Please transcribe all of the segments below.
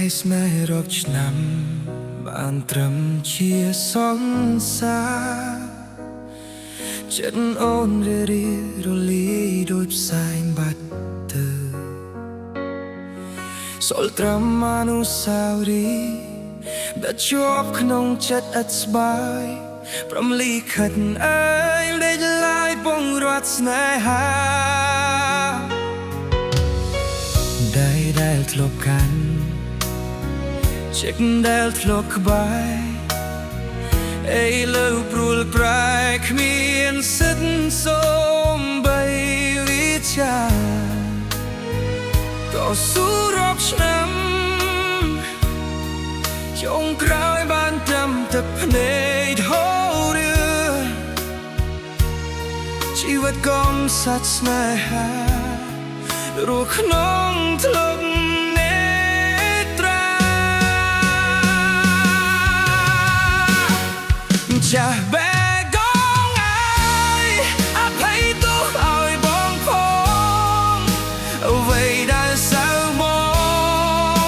យស្នេហ៍រកឆ្នាំបានត្រឹមជាសង្សារចិត្តអូនរីរលាយដូចផ្សែងបាត់ទៅសូលត្រាំអនុស្សាវរីយ៍ដែលជាប់ក្នុងចិត្តឥតស្បើយព្រមលិខិតអើយលេចឡាយពងរត់ស្នេហាដែលធ្លាប់កាន់ចិត្តដែលធ្លាប់ក្បែរអីលើព្រួលប្រែគ្មានសិទ្ធសូម្បីវិចារក៏ស៊ូរាប់ឆ្នាំចុងក្រោយបានចាំទឹកភ្នែកហូររឿងជីវិតកំសត់ស្នេហារស់ក្នុងធ្លុងនេត្រាចាស់បែកងអើយអភ័យទោសឲ្យបងផងអ្វីដែលសៅម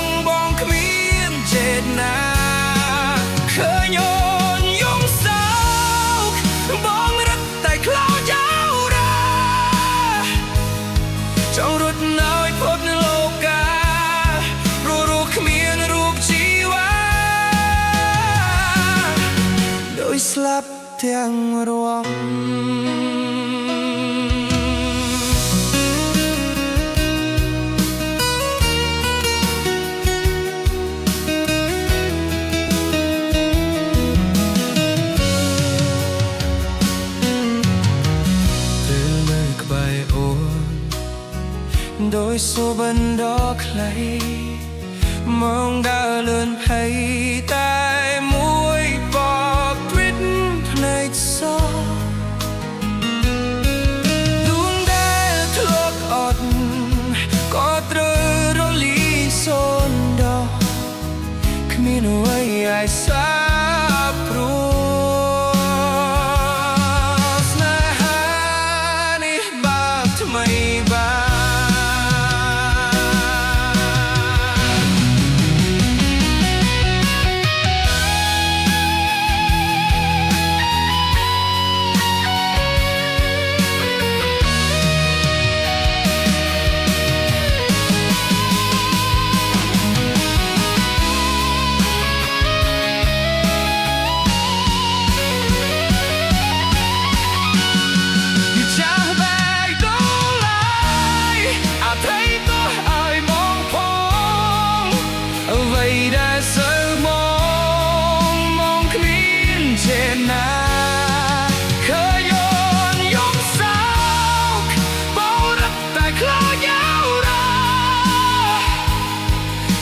កបងគ្មានចេតនាឃើញអូនយំសោកបងរត់តែខ្លោចអោរាចង់រត់ឲ្យផុតលោកាព្រោះរស់គ្មានរូបជីវ៉ាដោយស្លាប់ទាំងរួមដោយសូបណ្ដោខ្លីមកដើរលឿនភ័យតែមួយបបព្រិតភ្នែកសដួងដែលធ្លាប់អត់ក៏ត្រូវរលីសូនដោគ្មានអ្វីឲ្យសាបព្រោះស្នេហានេះបាបថ្មីបា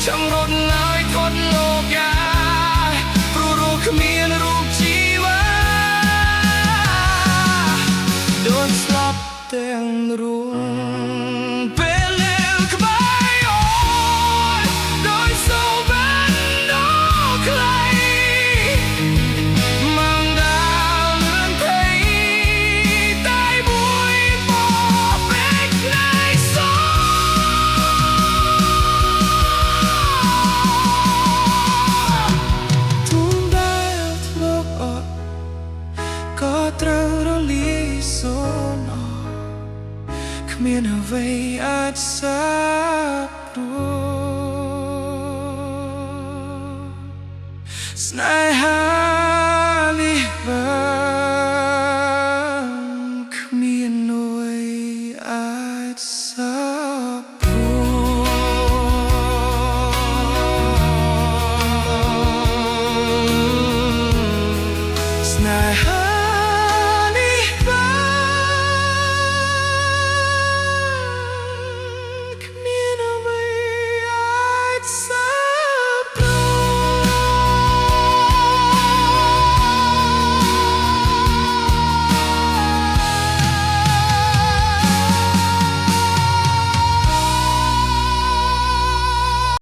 ចង់រត់ឡើយថត់លោកាព្រោះរស់គ្មានរូបជីវ៉ាដូនស្លាប់ទាំងរួមពេលលេវក្បែរអូនដោយសូបណ្ដោខ្លីមកដើរលឿនភ័យតែមួយបបពេកណៃសក៏ត្រូវរលីសូនអស់គ្មានអ្វីអាចសាបព្រោះ